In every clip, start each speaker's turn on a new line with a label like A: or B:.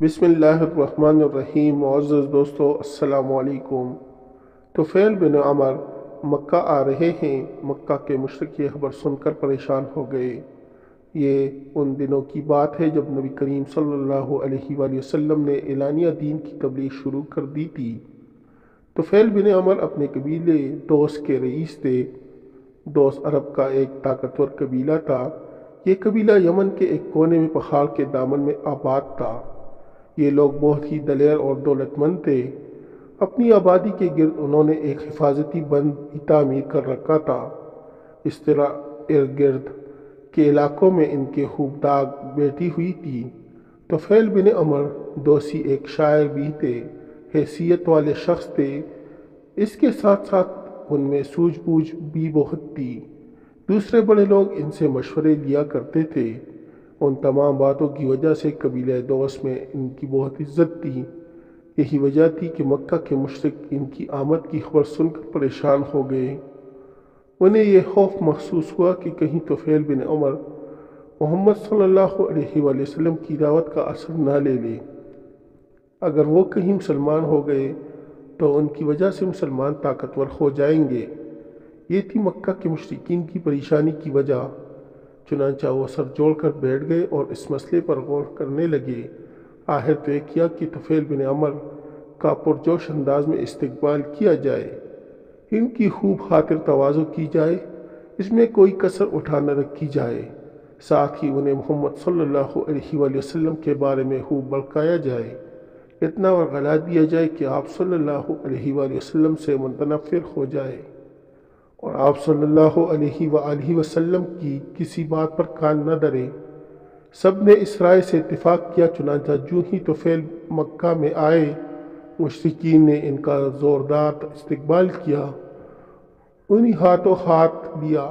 A: بسم اللہ الرحمن الرحیم۔ معزز دوستو، السلام علیکم۔ طفیل بن عمر مکہ آ رہے ہیں۔ مکہ کے مشرک یہ خبر سن کر پریشان ہو گئے۔ یہ ان دنوں کی بات ہے جب نبی کریم صلی اللہ علیہ وآلہ وسلم نے اعلانیہ دین کی تبلیغ شروع کر دی تھی۔ طفیل بن عمر اپنے قبیلے دوس کے رئیس تھے۔ دوس عرب کا ایک طاقتور قبیلہ تھا۔ یہ قبیلہ یمن کے ایک کونے میں پہاڑ کے دامن میں آباد تھا۔ یہ لوگ بہت ہی دلیر اور دولت مند تھے۔ اپنی آبادی کے گرد انہوں نے ایک حفاظتی بند بھی تعمیر کر رکھا تھا۔ اس طرح ارد گرد کے علاقوں میں ان کے خوب داغ بیٹھی ہوئی تھی۔ طفیل بن عمر دوسی ایک شاعر بھی تھے، حیثیت والے شخص تھے۔ اس کے ساتھ ساتھ ان میں سوجھ بوجھ بھی بہت تھی۔ دوسرے بڑے لوگ ان سے مشورے لیا کرتے تھے۔ ان تمام باتوں کی وجہ سے قبیلہ دوس میں ان کی بہت عزت تھی۔ یہی وجہ تھی کہ مکہ کے مشرک ان کی آمد کی خبر سن کر پریشان ہو گئے۔ انہیں یہ خوف محسوس ہوا کہ کہیں طفیل بن عمر محمد صلی اللہ علیہ وآلہ وسلم کی دعوت کا اثر نہ لے لے۔ اگر وہ کہیں مسلمان ہو گئے تو ان کی وجہ سے مسلمان طاقتور ہو جائیں گے۔ یہ تھی مکہ کے مشرکین کی پریشانی کی وجہ۔ چنانچہ وہ سر جوڑ کر بیٹھ گئے اور اس مسئلے پر غور کرنے لگے۔ آخر طے کیا کہ طفیل بن عمر کا پرجوش انداز میں استقبال کیا جائے، ان کی خوب خاطر تواضع کی جائے، اس میں کوئی کسر اٹھا نہ رکھی جائے، ساتھ ہی انہیں محمد صلی اللہ علیہ وآلہ وسلم کے بارے میں خوب بڑکایا جائے، اتنا ورغلا دیا جائے کہ آپ صلی اللہ علیہ وآلہ وسلم سے متنفر ہو جائے اور آپ صلی اللہ علیہ وآلہ وسلم کی کسی بات پر کان نہ دھرے۔ سب نے اس رائے سے اتفاق کیا۔ چنانچہ جو ہی طفیل مکہ میں آئے، مشرکین نے ان کا زوردار استقبال کیا، انہیں ہاتھوں ہاتھ لیا،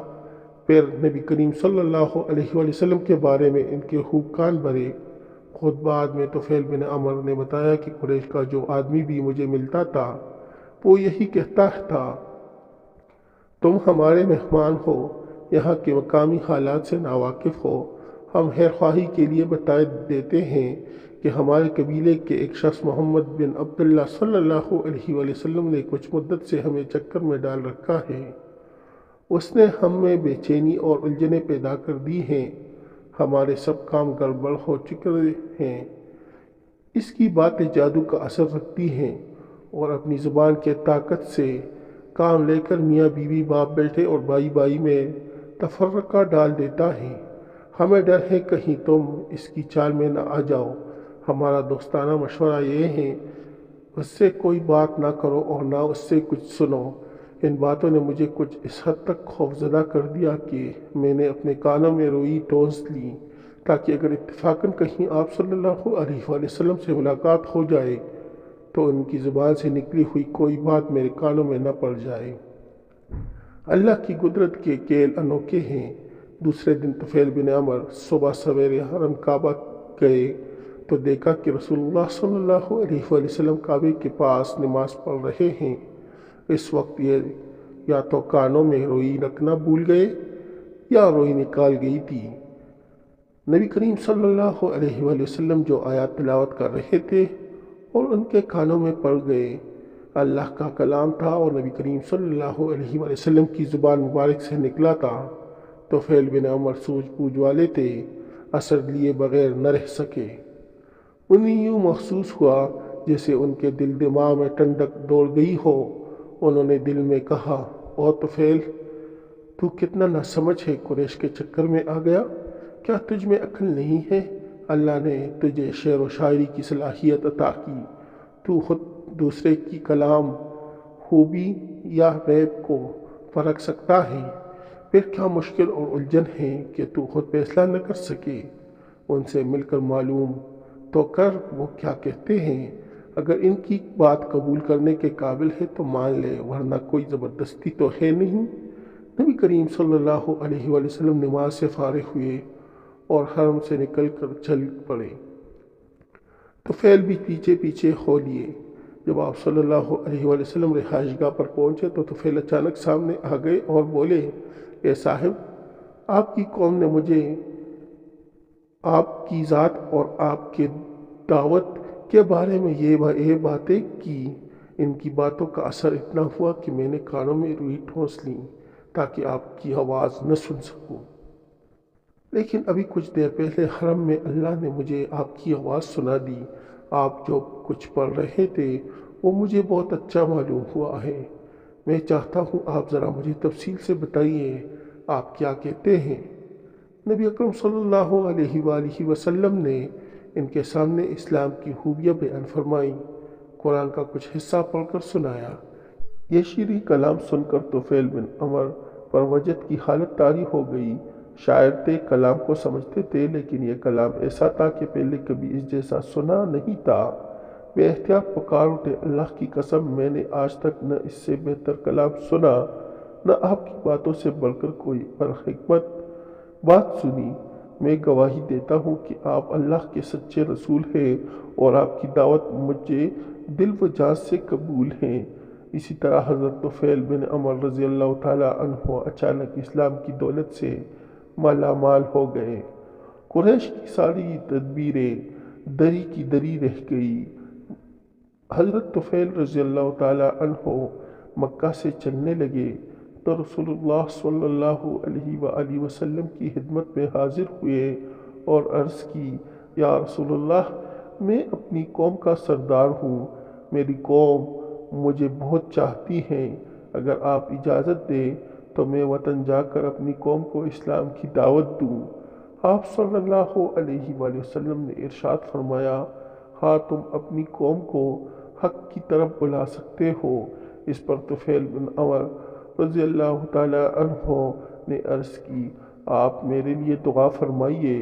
A: پھر نبی کریم صلی اللہ علیہ وآلہ وسلم کے بارے میں ان کے خوب کان بھرے۔ خود بعد میں طفیل بن عمر نے بتایا کہ قریش کا جو آدمی بھی مجھے ملتا تھا وہ یہی کہتا تھا، تم ہمارے مہمان ہو، یہاں کے مقامی حالات سے ناواقف ہو۔ ہم خیر خواہی کے لیے بتا دیتے ہیں کہ ہمارے قبیلے کے ایک شخص محمد بن عبداللہ صلی اللہ علیہ وآلہ وسلم نے کچھ مدت سے ہمیں چکر میں ڈال رکھا ہے۔ اس نے ہم میں بے چینی اور الجھنیں پیدا کر دی ہیں۔ ہمارے سب کام گڑبڑ ہو چکے ہیں۔ اس کی باتیں جادو کا اثر رکھتی ہیں اور اپنی زبان کے طاقت سے کام لے کر میاں بیوی، باپ بیٹے اور بھائی بھائی میں تفرقہ ڈال دیتا ہے۔ ہمیں ڈر ہے کہیں تم اس کی چال میں نہ آ جاؤ۔ ہمارا دوستانہ مشورہ یہ ہے، اس سے کوئی بات نہ کرو اور نہ اس سے کچھ سنو۔ ان باتوں نے مجھے کچھ اس حد تک خوفزدہ کر دیا کہ میں نے اپنے کانوں میں روئی ٹونس لی، تاکہ اگر اتفاقاً کہیں آپ صلی اللہ علیہ وآلہ وسلم سے ملاقات ہو جائے تو ان کی زبان سے نکلی ہوئی کوئی بات میرے کانوں میں نہ پڑ جائے۔ اللہ کی قدرت کے کھیل انوکھے ہیں۔ دوسرے دن طفیل بن عمر صبح سویرے حرم کعبہ گئے تو دیکھا کہ رسول اللہ صلی اللہ علیہ وآلہ وسلم کعبے کے پاس نماز پڑھ رہے ہیں۔ اس وقت یہ یا تو کانوں میں روئی رکھنا بھول گئے یا روئی نکال گئی تھی۔ نبی کریم صلی اللہ علیہ وآلہ وسلم جو آیات تلاوت کر رہے تھے اور ان کے کانوں میں پڑ گئے، اللہ کا کلام تھا اور نبی کریم صلی اللہ علیہ وآلہ وسلم کی زبان مبارک سے نکلا تھا۔ طفیل بن عمر سوجھ بوجھ والے تھے، اثر لیے بغیر نہ رہ سکے۔ انہیں یوں محسوس ہوا جیسے ان کے دل دماغ میں ٹھنڈک دوڑ گئی ہو۔ انہوں نے دل میں کہا، او طفیل، تو کتنا ناسمجھ ہے، قریش کے چکر میں آ گیا۔ کیا تجھ میں عقل نہیں ہے؟ اللہ نے تجھے شعر و شاعری کی صلاحیت عطا کی، تو خود دوسرے کی کلام خوبی یا عیب کو پرکھ سکتا ہے، پھر کیا مشکل اور الجھن ہے کہ تو خود فیصلہ نہ کر سکے؟ ان سے مل کر معلوم تو کر وہ کیا کہتے ہیں۔ اگر ان کی بات قبول کرنے کے قابل ہے تو مان لے، ورنہ کوئی زبردستی تو ہے نہیں۔ نبی کریم صلی اللہ علیہ وآلہ وسلم نماز سے فارغ ہوئے اور حرم سے نکل کر چل پڑے۔ طفیل بھی پیچھے پیچھے ہو لیے۔ جب آپ صلی اللہ علیہ وآلہ وسلم رہائش گاہ پر پہنچے تو طفیل اچانک سامنے آ گئے اور بولے، اے صاحب، آپ کی قوم نے مجھے آپ کی ذات اور آپ کے دعوت کے بارے میں یہ باتیں کی۔ ان کی باتوں کا اثر اتنا ہوا کہ میں نے کانوں میں روئی ٹھونس لی تاکہ آپ کی آواز نہ سن سکوں، لیکن ابھی کچھ دیر پہلے حرم میں اللہ نے مجھے آپ کی آواز سنا دی۔ آپ جو کچھ پڑھ رہے تھے وہ مجھے بہت اچھا معلوم ہوا ہے۔ میں چاہتا ہوں آپ ذرا مجھے تفصیل سے بتائیے آپ کیا کہتے ہیں۔ نبی اکرم صلی اللہ علیہ وآلہ وسلم نے ان کے سامنے اسلام کی خوبیاں بیان فرمائیں، قرآن کا کچھ حصہ پڑھ کر سنایا۔ یہ شیریں کلام سن کر طفیل بن عمر پر وجد کی حالت طاری ہو گئی۔ شاعر تھے، کلام کو سمجھتے تھے، لیکن یہ کلام ایسا تھا کہ پہلے کبھی اس جیسا سنا نہیں تھا۔ بے احتیاط پکار اٹھے، اللہ کی قسم میں نے آج تک نہ اس سے بہتر کلام سنا، نہ آپ کی باتوں سے بڑھ کر کوئی پرحکمت بات سنی۔ میں گواہی دیتا ہوں کہ آپ اللہ کے سچے رسول ہیں اور آپ کی دعوت مجھے دل و جان سے قبول ہے۔ اسی طرح حضرت طفیل بن عمر رضی اللہ تعالیٰ عنہ اچانک اسلام کی دولت سے مالا مال ہو گئے۔ قریش کی ساری تدبیریں دری کی دری رہ گئی۔ حضرت طفیل رضی اللہ تعالیٰ عنہ مکہ سے چلنے لگے تو رسول اللہ صلی اللہ علیہ وآلہ وسلم کی خدمت میں حاضر ہوئے اور عرض کی، یا رسول اللہ، میں اپنی قوم کا سردار ہوں، میری قوم مجھے بہت چاہتی ہے، اگر آپ اجازت دیں تو میں وطن جا کر اپنی قوم کو اسلام کی دعوت دوں۔ آپ صلی اللہ علیہ وآلہ وسلم نے ارشاد فرمایا، ہاں تم اپنی قوم کو حق کی طرف بلا سکتے ہو۔ اس پر طفیل بن عمر رضی اللہ تعالیٰ عنہ نے عرض کی، آپ میرے لیے دعا فرمائیے،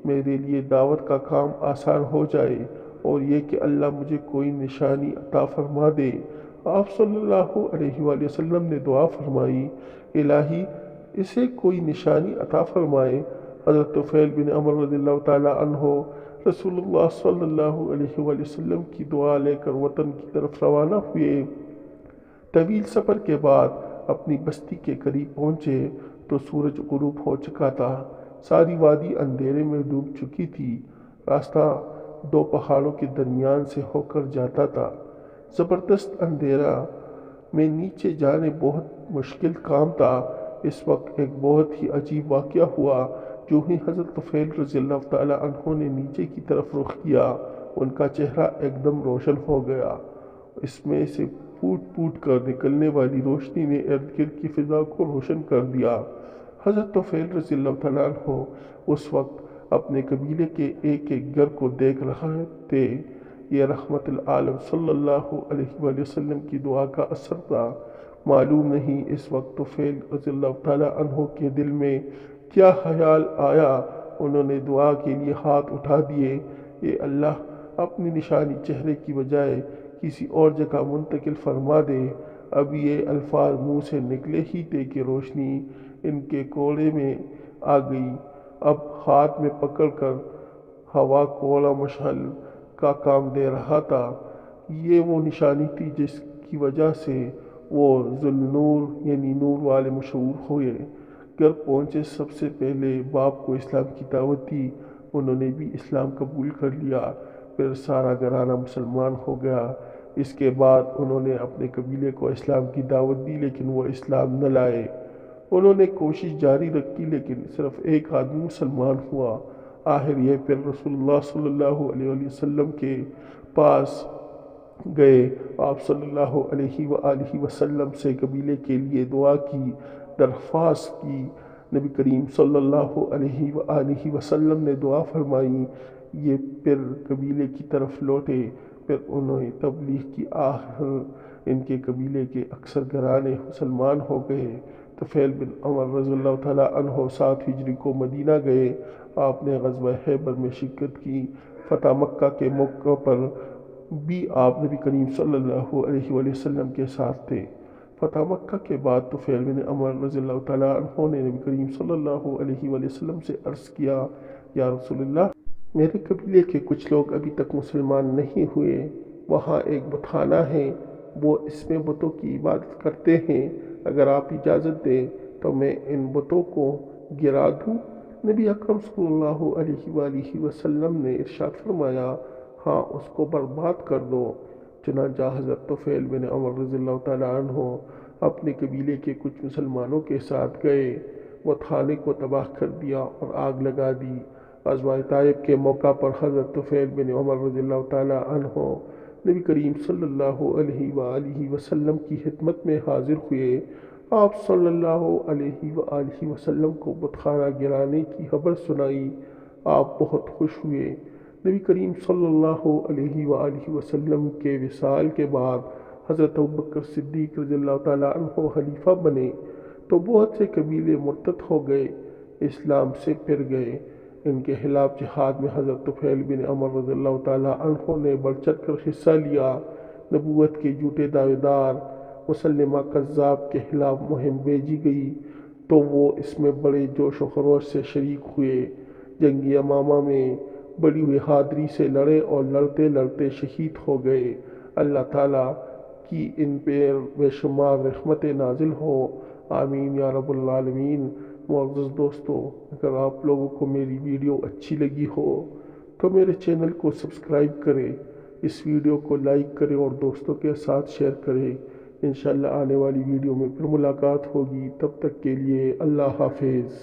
A: میرے لیے دعوت کا کام آسان ہو جائے اور یہ کہ اللہ مجھے کوئی نشانی عطا فرما دے۔ آپ صلی اللہ علیہ وآلہ وسلم نے دعا فرمائی، الہی اسے کوئی نشانی عطا فرمائے۔ حضرت طفیل بن عمر رضی اللہ تعالیٰ عنہ رسول اللہ صلی اللہ علیہ وآلہ وسلم کی دعا لے کر وطن کی طرف روانہ ہوئے۔ طویل سفر کے بعد اپنی بستی کے قریب پہنچے تو سورج غروب ہو چکا تھا، ساری وادی اندھیرے میں ڈوب چکی تھی۔ راستہ دو پہاڑوں کے درمیان سے ہو کر جاتا تھا۔ زبردست اندھیرا میں نیچے جانے بہت مشکل کام تھا۔ اس وقت ایک بہت ہی عجیب واقعہ ہوا۔ جو ہی حضرت طفیل رضی اللہ تعالیٰ عنہ نے نیچے کی طرف رخ کیا، ان کا چہرہ ایک دم روشن ہو گیا۔ اس میں سے پھوٹ پھوٹ کر نکلنے والی روشنی نے ارد گرد کی فضا کو روشن کر دیا۔ حضرت طفیل رضی اللہ تعالیٰ عنہ اس وقت اپنے قبیلے کے ایک ایک گھر کو دیکھ رہے تھے۔ یہ رحمت العالم صلی اللہ علیہ وآلہ وسلم کی دعا کا اثر تھا۔ معلوم نہیں اس وقت طفیل رضی اللہ تعالیٰ عنہ کے دل میں کیا خیال آیا، انہوں نے دعا کے لیے ہاتھ اٹھا دیے، اے اللہ اپنی نشانی چہرے کی بجائے کسی اور جگہ منتقل فرما دے۔ اب یہ الفاظ منہ سے نکلے ہی تھے کہ روشنی ان کے کوڑے میں آ گئی۔ اب ہاتھ میں پکڑ کر ہوا کوڑا مشعل کا کام دے رہا تھا۔ یہ وہ نشانی تھی جس کی وجہ سے وہ ذوالنور یعنی نور والے مشہور ہوئے۔ گھر پہنچے سب سے پہلے باپ کو اسلام کی دعوت دی، انہوں نے بھی اسلام قبول کر لیا۔ پھر سارا گھرانہ مسلمان ہو گیا۔ اس کے بعد انہوں نے اپنے قبیلے کو اسلام کی دعوت دی، لیکن وہ اسلام نہ لائے۔ انہوں نے کوشش جاری رکھی لیکن صرف ایک آدمی مسلمان ہوا۔ آخر یہ پھر رسول اللہ صلی اللہ علیہ وسلم کے پاس گئے۔ آپ صلی اللہ علیہ وآلہ وسلم سے قبیلے کے لیے دعا کی درخواست کی۔ نبی کریم صلی اللہ علیہ وآلہ وسلم نے دعا فرمائی۔ یہ پھر قبیلے کی طرف لوٹے، پھر انہوں نے تبلیغ کی۔ آخر ان کے قبیلے کے اکثر گھرانے مسلمان ہو گئے۔ طفیل بن عمر رضی اللہ تعالیٰ عنہ 7 ہجری کو مدینہ گئے۔ آپ نے غزوہ خیبر میں شرکت کی۔ فتح مکہ کے موقع پر بھی آپ نبی کریم صلی اللہ علیہ وآلہ وسلم کے ساتھ تھے۔ فتح مکہ کے بعد طفیل بن عمر رضی اللہ تعالیٰ عنہ نے نبی کریم صلی اللہ علیہ وآلہ وسلم سے عرض کیا، یا رسول اللہ، میرے قبیلے کے کچھ لوگ ابھی تک مسلمان نہیں ہوئے۔ وہاں ایک بت خانہ ہے، وہ اس میں بتوں کی عبادت کرتے ہیں۔ اگر آپ اجازت دیں تو میں ان بتوں کو گرا دوں۔ نبی اکرم صلی اللہ علیہ وآلہ وسلم نے ارشاد فرمایا، ہاں اس کو برباد کر دو۔ چنانچہ حضرت طفیل بن عمر رضی اللہ تعالیٰ عنہ اپنے قبیلے کے کچھ مسلمانوں کے ساتھ گئے، وہ تھانے کو تباہ کر دیا اور آگ لگا دی۔ غزوہ طائف کے موقع پر حضرت طفیل بن عمر رضی اللہ تعالیٰ عنہ نبی کریم صلی اللہ علیہ وآلہ وسلم کی خدمت میں حاضر ہوئے۔ آپ صلی اللہ علیہ وآلہ وسلم کو بت خانہ گرانے کی خبر سنائی۔ آپ بہت خوش ہوئے۔ نبی کریم صلی اللہ علیہ وآلہ وسلم کے وصال کے بعد حضرت ابوبکر صدیق رضی اللہ تعالیٰ عنہ خلیفہ بنے تو بہت سے قبیلے مرتد ہو گئے، اسلام سے پھر گئے۔ ان کے خلاف جہاد میں حضرت طفیل بن عمر رضی اللہ تعالیٰ عنہ نے بڑھ چڑھ کر حصہ لیا۔ نبوت کے جھوٹے دعوے دار مسلمہ کذاب کے خلاف مہم بھیجی گئی تو وہ اس میں بڑے جوش و خروش سے شریک ہوئے۔ جنگ یمامہ میں بڑی بہادری سے لڑے اور لڑتے لڑتے شہید ہو گئے۔ اللہ تعالیٰ کی ان پہ بے شمار رحمتیں نازل ہو، آمین یا رب العالمین۔ معزز دوستو، اگر آپ لوگوں کو میری ویڈیو اچھی لگی ہو تو میرے چینل کو سبسکرائب کریں، اس ویڈیو کو لائک کریں اور دوستوں کے ساتھ شیئر کریں۔ انشاءاللہ آنے والی ویڈیو میں پھر ملاقات ہوگی، تب تک کے لیے اللہ حافظ۔